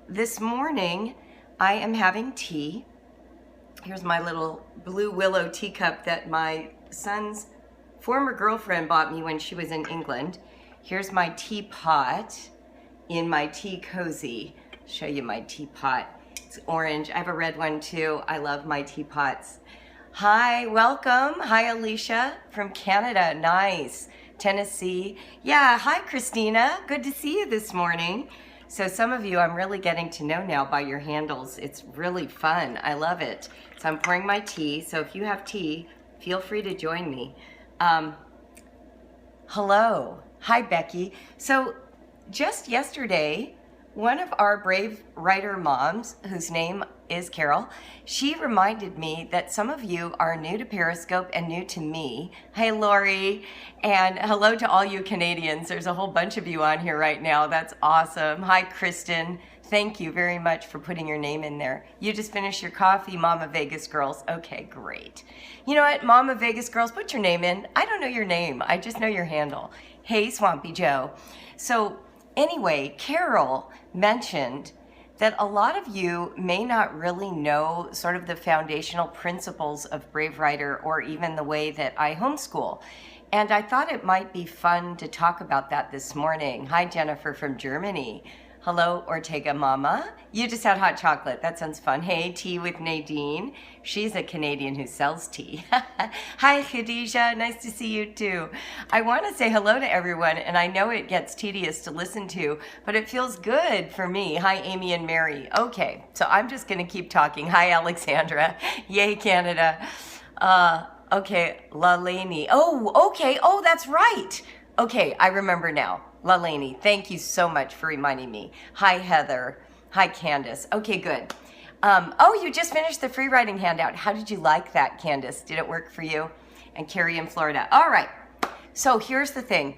this morning I am having tea. Here's my little blue willow teacup that my son's former girlfriend bought me when she was in England. Here's my teapot in my tea cozy. Show you my teapot. It's orange. I have a red one too. I love my teapots. Hi, welcome. Hi, Alicia from Canada. Nice. Tennessee. Yeah, hi, Christina. Good to see you this morning. So some of you I'm really getting to know now by your handles. It's really fun. I love it. So I'm pouring my tea. So if you have tea, feel free to join me. Hello. Hi, Becky. So just yesterday, one of our Brave Writer moms, whose name is Carol, she reminded me that some of you are new to Periscope and new to me. Hey, Lori, and hello to all you Canadians. There's a whole bunch of you on here right now. That's awesome. Hi, Kristen. Thank you very much for putting your name in there. You just finished your coffee, Mama Vegas Girls. Okay, great. You know what, Mama Vegas Girls, put your name in. I don't know your name. I just know your handle. Hey, Swampy Joe. So anyway, Carol mentioned that a lot of you may not really know sort of the foundational principles of Brave Writer or even the way that I homeschool. And I thought it might be fun to talk about that this morning. Hi, Jennifer from Germany. Hello, Ortega Mama. You just had hot chocolate. That sounds fun. Hey, tea with Nadine. She's a Canadian who sells tea. Hi, Khadijah. Nice to see you too. I want to say hello to everyone, and I know it gets tedious to listen to, but it feels good for me. Hi, Amy and Mary. Okay, so I'm just going to keep talking. Hi, Alexandra. Yay, Canada. Okay, Lalani. Oh, okay. Oh, that's right. Okay, I remember now. Lalani, thank you so much for reminding me. Hi, Heather. Hi, Candace. Okay, good. Oh, you just finished the free writing handout. How did you like that, Candace? Did it work for you? And Carrie in Florida. All right. So here's the thing.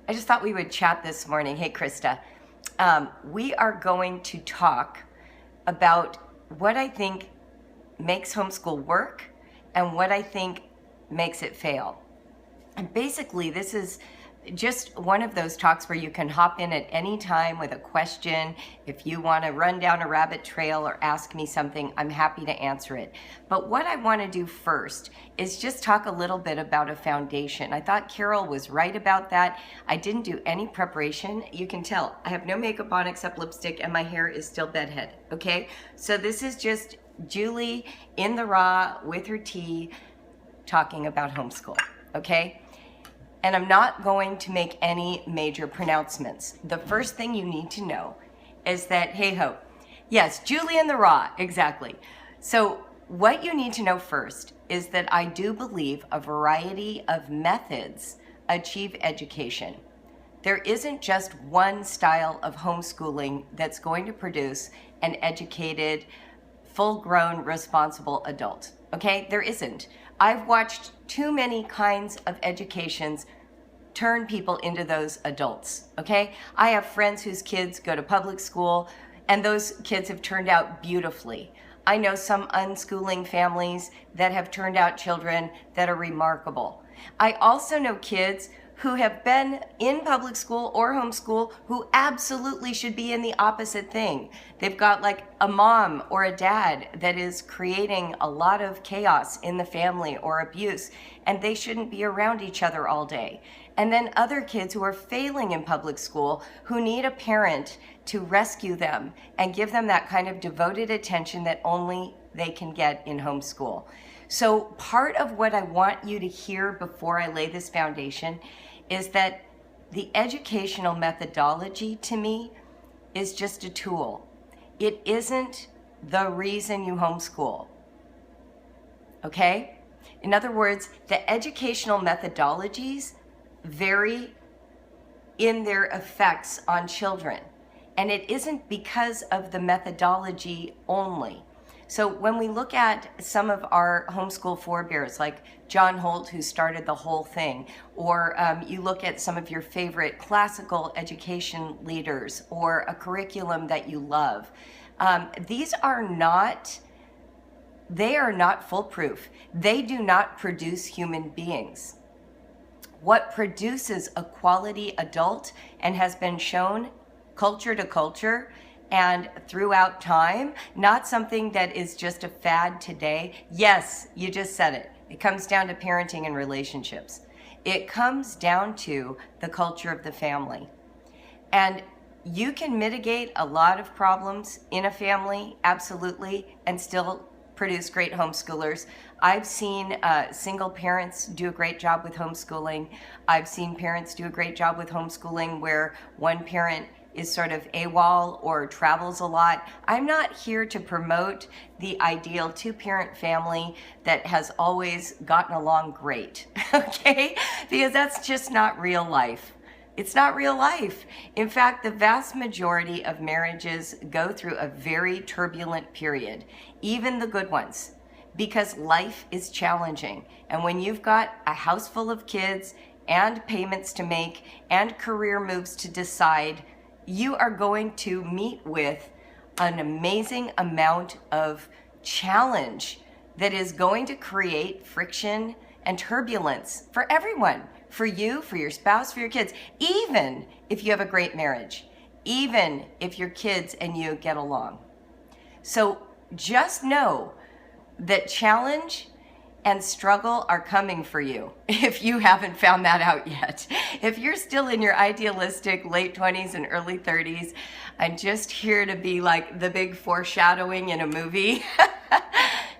I just thought we would chat this morning. Hey, Krista. We are going to talk about what I think makes homeschool work and what I think makes it fail. And basically, this is just one of those talks where you can hop in at any time with a question. If you want to run down a rabbit trail or ask me something, I'm happy to answer it. But what I want to do first is just talk a little bit about a foundation. I thought Carol was right about that. I didn't do any preparation. You can tell I have no makeup on except lipstick and my hair is still bedhead. Okay, so this is just Julie in the raw with her tea talking about homeschool. Okay. And I'm not going to make any major pronouncements. The first thing you need to know is that, hey ho, yes, Julie in the raw, exactly. So what you need to know first is that I do believe a variety of methods achieve education. There isn't just one style of homeschooling that's going to produce an educated, full-grown, responsible adult. Okay, there isn't. I've watched too many kinds of educations turn people into those adults, okay? I have friends whose kids go to public school and those kids have turned out beautifully. I know some unschooling families that have turned out children that are remarkable. I also know kids who have been in public school or homeschool who absolutely should be in the opposite thing. They've got like a mom or a dad that is creating a lot of chaos in the family or abuse, and they shouldn't be around each other all day. And then other kids who are failing in public school who need a parent to rescue them and give them that kind of devoted attention that only they can get in homeschool. So part of what I want you to hear before I lay this foundation is that the educational methodology to me is just a tool. It isn't the reason you homeschool, okay? In other words, the educational methodologies vary in their effects on children. And it isn't because of the methodology only. So when we look at some of our homeschool forebears, like John Holt, who started the whole thing, or you look at some of your favorite classical education leaders, or a curriculum that you love, these are not, they are not foolproof. They do not produce human beings. What produces a quality adult and has been shown culture to culture and throughout time, not something that is just a fad today. Yes, you just said it. It comes down to parenting and relationships. It comes down to the culture of the family. And you can mitigate a lot of problems in a family, absolutely, and still produce great homeschoolers. I've seen single parents do a great job with homeschooling. I've seen parents do a great job with homeschooling where one parent is sort of AWOL or travels a lot. I'm not here to promote the ideal two-parent family that has always gotten along great, okay? Because that's just not real life. It's not real life. In fact, the vast majority of marriages go through a very turbulent period, even the good ones, because life is challenging. And when you've got a house full of kids and payments to make and career moves to decide, you are going to meet with an amazing amount of challenge that is going to create friction and turbulence for everyone. For you, for your spouse, for your kids, even if you have a great marriage, even if your kids and you get along. So just know that challenge and struggle are coming for you if you haven't found that out yet. If you're still in your idealistic late 20s and early 30s, I'm just here to be like the big foreshadowing in a movie.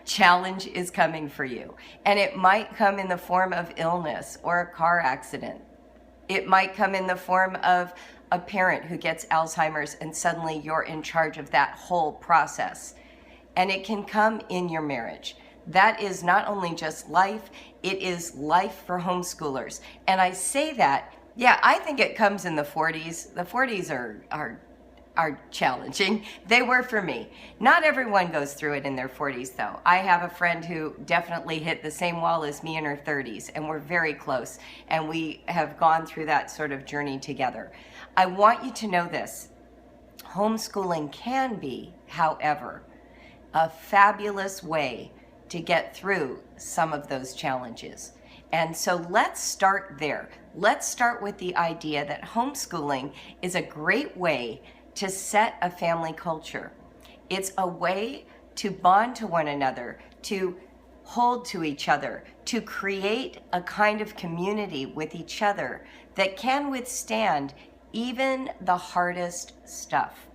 Challenge is coming for you. And it might come in the form of illness or a car accident. It might come in the form of a parent who gets Alzheimer's and suddenly you're in charge of that whole process. And it can come in your marriage. That is not only just life, it is life for homeschoolers. And I say that, yeah, I think it comes in the 40s. The 40s are challenging. They were for me. Not everyone goes through it in their 40s though. I have a friend who definitely hit the same wall as me in her 30s, and we're very close, and we have gone through that sort of journey together. I want you to know this. Homeschooling can be, however, a fabulous way to get through some of those challenges. And so let's start there. Let's start with the idea that homeschooling is a great way to set a family culture. It's a way to bond to one another, to hold to each other, to create a kind of community with each other that can withstand even the hardest stuff.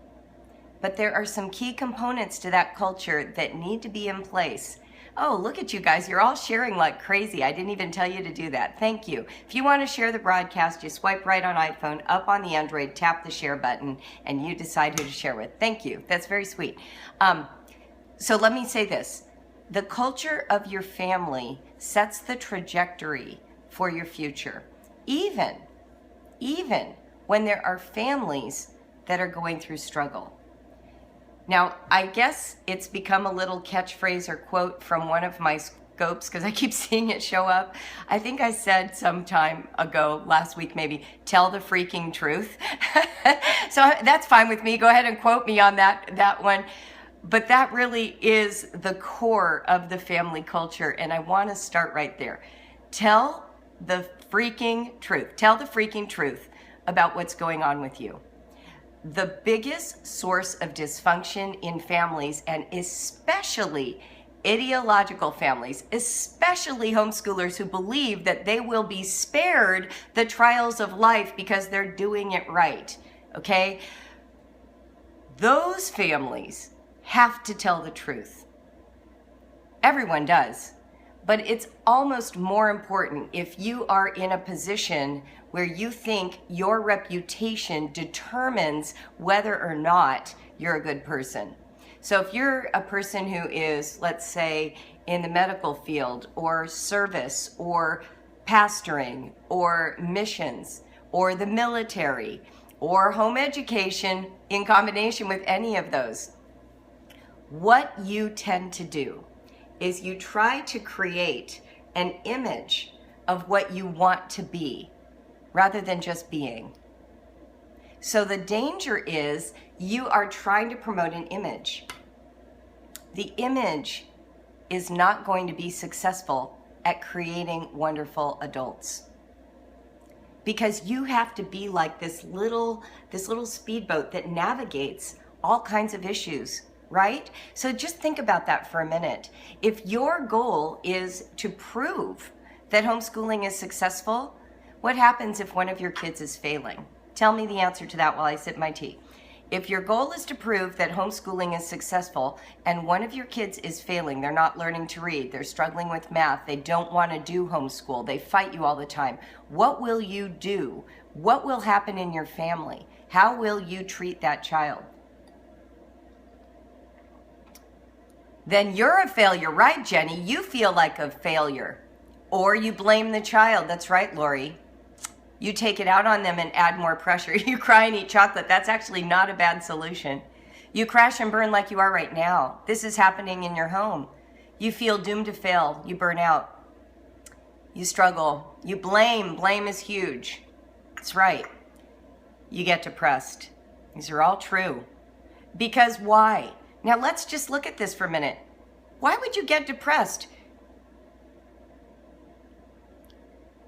But there are some key components to that culture that need to be in place. Oh, look at you guys. You're all sharing like crazy. I didn't even tell you to do that. Thank you. If you want to share the broadcast, you swipe right on iPhone, up on the Android, tap the share button, and you decide who to share with. Thank you. That's very sweet. So let me say this. The culture of your family sets the trajectory for your future, even when there are families that are going through struggle. Now, I guess it's become a little catchphrase or quote from one of my scopes because I keep seeing it show up. I think I said some time ago, last week maybe, tell the freaking truth. So that's fine with me. Go ahead and quote me on that one. But that really is the core of the family culture, and I want to start right there. Tell the freaking truth. Tell the freaking truth about what's going on with you. The biggest source of dysfunction in families, and especially ideological families, especially homeschoolers who believe that they will be spared the trials of life because they're doing it right, okay? Those families have to tell the truth. Everyone does. But it's almost more important if you are in a position where you think your reputation determines whether or not you're a good person. So if you're a person who is, let's say, in the medical field or service or pastoring or missions or the military or home education in combination with any of those, what you tend to do is you try to create an image of what you want to be rather than just being. So the danger is you are trying to promote an image. The image is not going to be successful at creating wonderful adults, because you have to be like this little speedboat that navigates all kinds of issues, right? So just think about that for a minute. If your goal is to prove that homeschooling is successful, what happens if one of your kids is failing? Tell me the answer to that while I sip my tea. If your goal is to prove that homeschooling is successful and one of your kids is failing, they're not learning to read, they're struggling with math, they don't want to do homeschool, they fight you all the time, what will you do? What will happen in your family? How will you treat that child? Then you're a failure, right, Jenny? You feel like a failure. Or you blame the child. That's right, Lori. You take it out on them and add more pressure. You cry and eat chocolate. That's actually not a bad solution. You crash and burn like you are right now. This is happening in your home. You feel doomed to fail. You burn out. You struggle. You blame. Blame is huge. That's right. You get depressed. These are all true. Because why? Now let's just look at this for a minute. Why would you get depressed?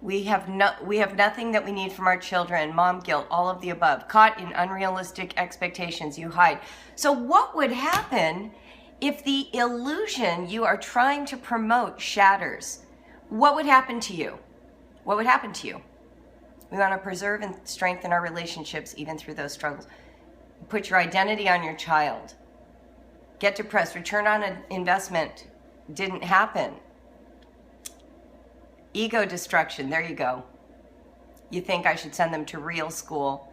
We have nothing that we need from our children. Mom guilt, all of the above. Caught in unrealistic expectations, you hide. So what would happen if the illusion you are trying to promote shatters? What would happen to you? What would happen to you? We want to preserve and strengthen our relationships even through those struggles. Put your identity on your child. Get depressed. Return on an investment didn't happen. Ego destruction. There you go. You think I should send them to real school.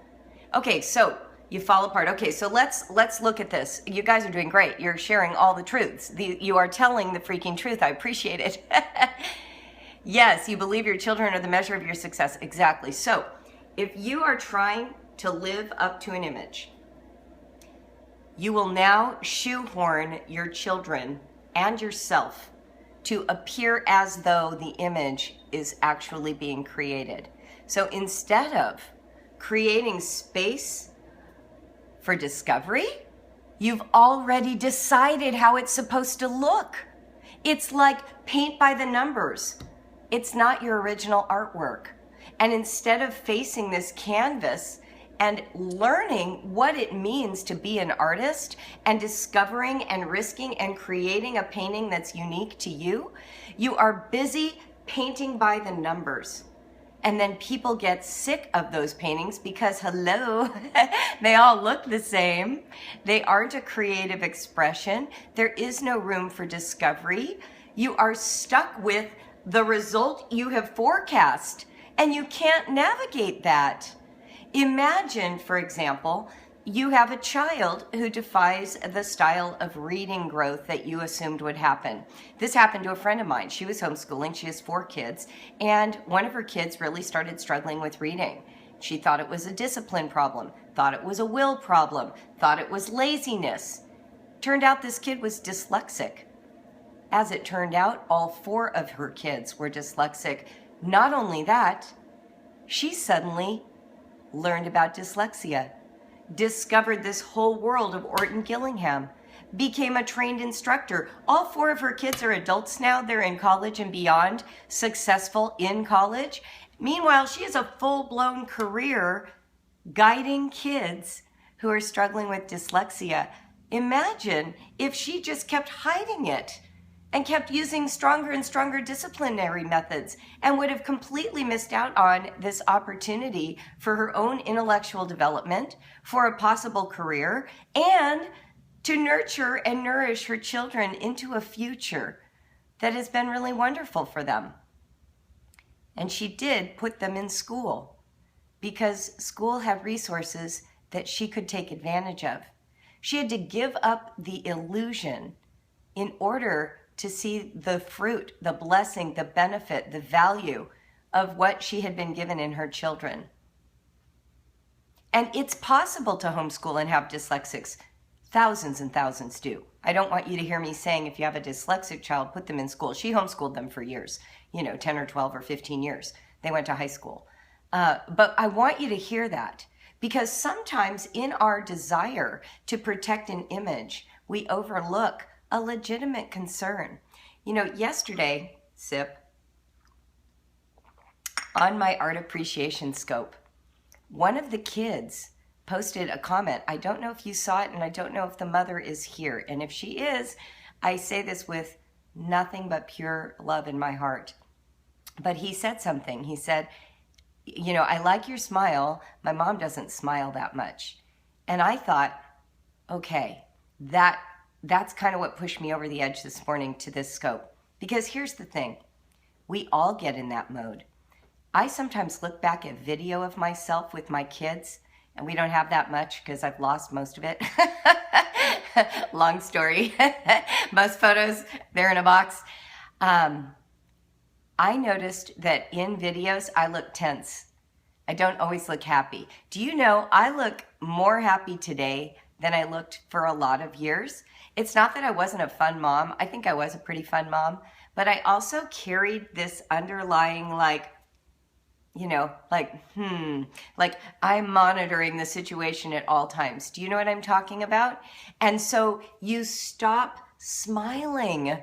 Okay, so you fall apart. Okay, so let's look at this. You guys are doing great. You're sharing all the truths. You are telling the freaking truth. I appreciate it. Yes, you believe your children are the measure of your success. Exactly. So if you are trying to live up to an image, you will now shoehorn your children and yourself to appear as though the image is actually being created. So instead of creating space for discovery, you've already decided how it's supposed to look. It's like paint by the numbers. It's not your original artwork. And instead of facing this canvas and learning what it means to be an artist and discovering and risking and creating a painting that's unique to you, you are busy painting by the numbers. And then people get sick of those paintings because, hello, they all look the same. They aren't a creative expression. There is no room for discovery. You are stuck with the result you have forecast, and you can't navigate that. Imagine, for example, you have a child who defies the style of reading growth that you assumed would happen. This happened to a friend of mine. She was homeschooling. She has 4 kids, and one of her kids really started struggling with reading. She thought it was a discipline problem, thought it was a will problem, thought it was laziness. Turned out this kid was dyslexic. As it turned out, all 4 of her kids were dyslexic. Not only that, she suddenly learned about dyslexia, discovered this whole world of Orton Gillingham, became a trained instructor. All 4 of her kids are adults now. They're in college and beyond, successful in college. Meanwhile, she has a full-blown career guiding kids who are struggling with dyslexia. Imagine if she just kept hiding it and kept using stronger and stronger disciplinary methods and would have completely missed out on this opportunity for her own intellectual development, for a possible career, and to nurture and nourish her children into a future that has been really wonderful for them. And she did put them in school because school had resources that she could take advantage of. She had to give up the illusion in order to see the fruit, the blessing, the benefit, the value of what she had been given in her children. And it's possible to homeschool and have dyslexics. Thousands and thousands do. I don't want you to hear me saying if you have a dyslexic child, put them in school. She homeschooled them for years, 10 or 12 or 15 years. They went to high school. But I want you to hear that because sometimes in our desire to protect an image, we overlook a legitimate concern. Yesterday, Sip, on my art appreciation scope, one of the kids posted a comment. I don't know if you saw it, and I don't know if the mother is here. And if she is, I say this with nothing but pure love in my heart. But he said something. He said, you know, I like your smile. My mom doesn't smile that much. And I thought, okay, that's kind of what pushed me over the edge this morning to this scope. Because here's the thing. We all get in that mode. I sometimes look back at video of myself with my kids, and we don't have that much because I've lost most of it. Long story. Most photos, they're in a box. I noticed that in videos, I look tense. I don't always look happy. Do you know, I look more happy today than I looked for a lot of years. It's not that I wasn't a fun mom. I think I was a pretty fun mom. But I also carried this underlying, like I'm monitoring the situation at all times. Do you know what I'm talking about? And so you stop smiling.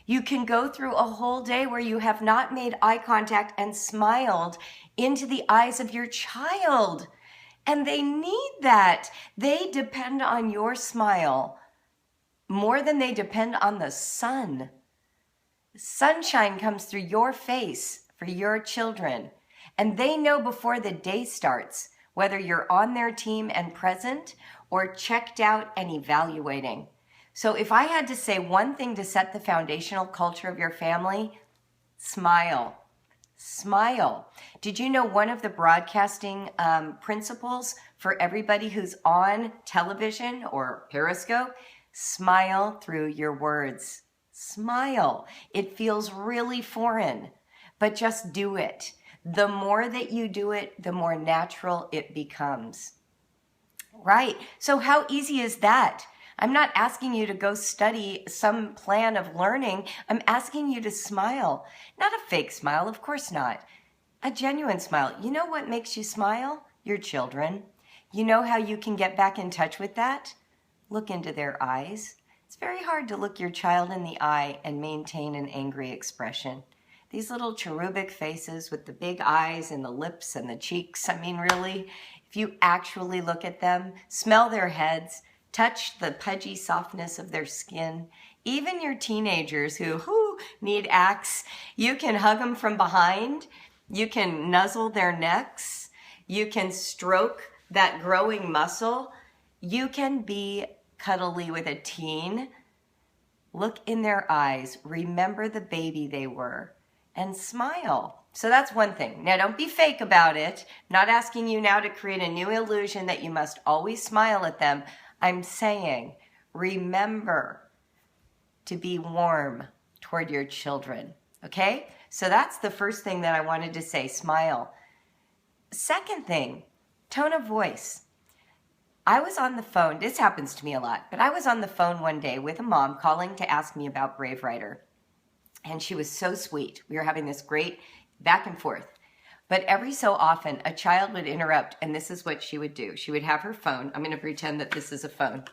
You can go through a whole day where you have not made eye contact and smiled into the eyes of your child. And they need that. They depend on your smile more than they depend on the sun. Sunshine comes through your face for your children. And they know before the day starts whether you're on their team and present or checked out and evaluating. So if I had to say one thing to set the foundational culture of your family, smile. Smile. Did you know one of the broadcasting principles for everybody who's on television or Periscope? Smile through your words. Smile. It feels really foreign, but just do it. The more that you do it, the more natural it becomes. Right. So how easy is that? I'm not asking you to go study some plan of learning. I'm asking you to smile. Not a fake smile, of course not. A genuine smile. You know what makes you smile? Your children. You know how you can get back in touch with that? Look into their eyes. It's very hard to look your child in the eye and maintain an angry expression. These little cherubic faces with the big eyes and the lips and the cheeks. I mean, really, if you actually look at them, smell their heads, touch the pudgy softness of their skin, even your teenagers who need acts, you can hug them from behind, you can nuzzle their necks, you can stroke that growing muscle, you can be cuddly with a teen. Look in their eyes, remember the baby they were, and smile. So that's one thing. Now, don't be fake about it. I'm not asking you now to create a new illusion that you must always smile at them. I'm saying, remember to be warm toward your children, okay? So that's the first thing that I wanted to say, smile. Second thing, tone of voice. I was on the phone, this happens to me a lot, but I was on the phone one day with a mom calling to ask me about Brave Writer. And she was so sweet. We were having this great back and forth. But every so often, a child would interrupt, and this is what she would do. She would have her phone. I'm going to pretend that this is a phone.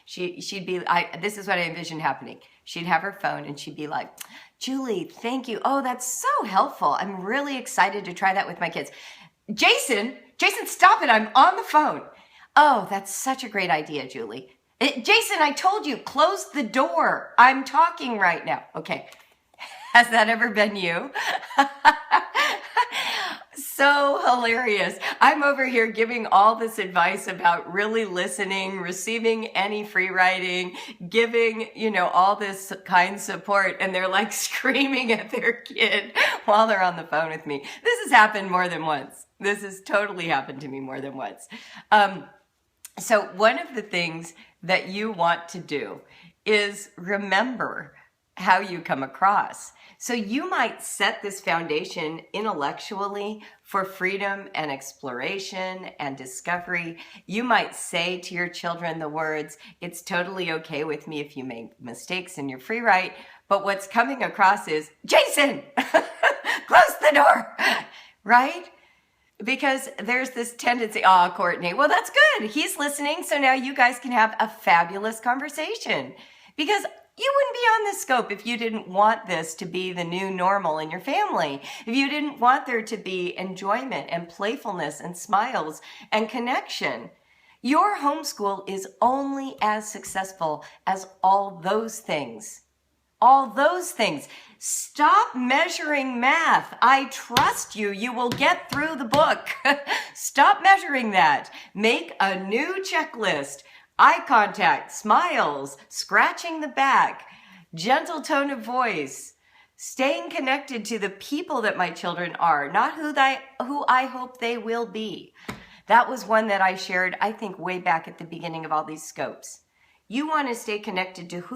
She'd be, this is what I envisioned happening. She'd have her phone, and she'd be like, Julie, thank you. Oh, that's so helpful. I'm really excited to try that with my kids. Jason, stop it. I'm on the phone. Oh, that's such a great idea, Julie. Jason, I told you, close the door. I'm talking right now. Okay. Has that ever been you? So hilarious. I'm over here giving all this advice about really listening, receiving any free writing, giving, all this kind support, and they're like screaming at their kid while they're on the phone with me. This has happened more than once. This has totally happened to me more than once. So one of the things that you want to do is remember how you come across. So you might set this foundation intellectually for freedom and exploration and discovery. You might say to your children the words, it's totally okay with me if you make mistakes in your free write, but what's coming across is, Jason, close the door, right? Because there's this tendency, Courtney, well, that's good. He's listening, so now you guys can have a fabulous conversation. Because you wouldn't be on this scope if you didn't want this to be the new normal in your family. If you didn't want there to be enjoyment and playfulness and smiles and connection. Your homeschool is only as successful as all those things. All those things. Stop measuring math. I trust you. You will get through the book. Stop measuring that. Make a new checklist. Eye contact, smiles, scratching the back, gentle tone of voice, staying connected to the people that my children are, not who I hope they will be. That was one that I shared, I think, way back at the beginning of all these scopes. You want to stay connected to who